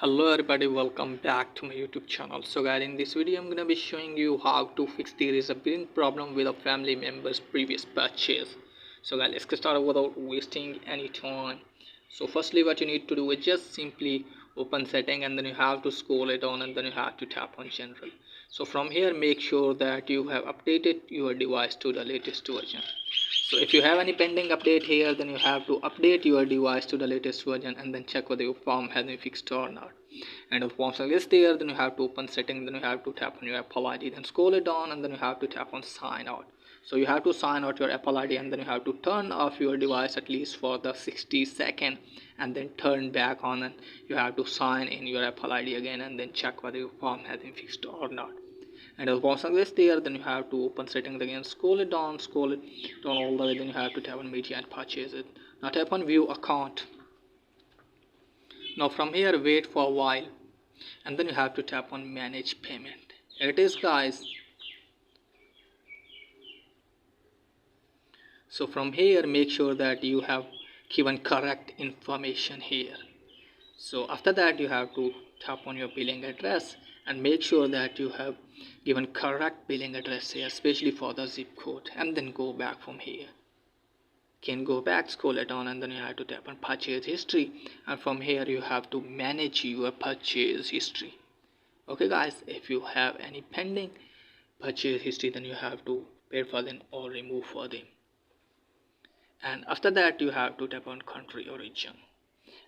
Hello everybody, welcome back to my YouTube channel. So guys, in this video I'm gonna be showing you how to fix the billing problem with a family member's previous purchase. So guys, let's get started without wasting any time. So firstly, what you need to do is just simply open setting, and then you have to scroll it on, and then you have to tap on general. So from here, make sure that you have updated your device to the latest version. So if you have any pending update here, then you have to update your device to the latest version and then check whether your form has been fixed or not. And if form is there, then you have to open settings, then you have to tap on your Apple ID, then scroll it down, and then you have to tap on sign out. So you have to sign out your Apple ID, and then you have to turn off your device at least for the 60 seconds, and then turn back on, and you have to sign in your Apple ID again, and then check whether your form has been fixed or not. And if once is there, then you have to open settings again, scroll it down all the way, then you have to tap on media and purchase it. Now tap on view account. Now from here, wait for a while, and then you have to tap on manage payment. Here it is, guys. So from here, make sure that you have given correct information here. So after that, you have to tap on your billing address and make sure that you have given correct billing address here, especially for the zip code, and then go back from here. Can go back, scroll it down, and then you have to tap on purchase history, and from here you have to manage your purchase history. Okay guys, if you have any pending purchase history, then you have to pay for them or remove for them. And after that, you have to tap on country origin,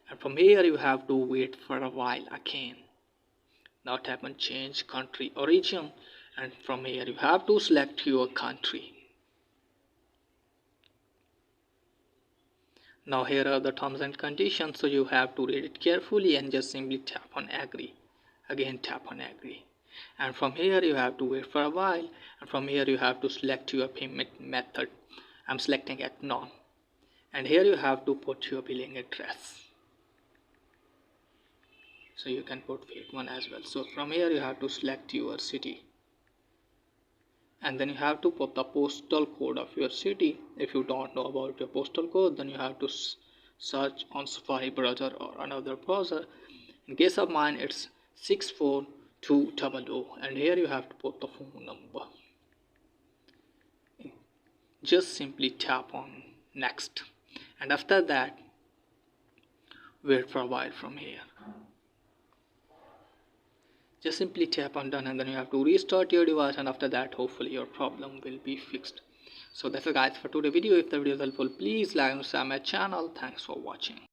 and from here you have to wait for a while again. Now tap on change country origin, and from here you have to select your country. Now here are the terms and conditions, so you have to read it carefully and just simply tap on agree. Again tap on agree, and from here you have to wait for a while, and from here you have to select your payment method. I'm selecting at none, and here you have to put your billing address. So you can put fake one as well. So from here you have to select your city, and then you have to put the postal code of your city. If you don't know about your postal code, then you have to search on Safari browser or another browser. In case of mine, it's 64200, and here you have to put the phone number. Just simply tap on next, and after that wait for a while. From here just simply tap on done, and then you have to restart your device, and after that hopefully your problem will be fixed. So that's it guys for today's video. If the video is helpful, please like and subscribe my channel. Thanks for watching.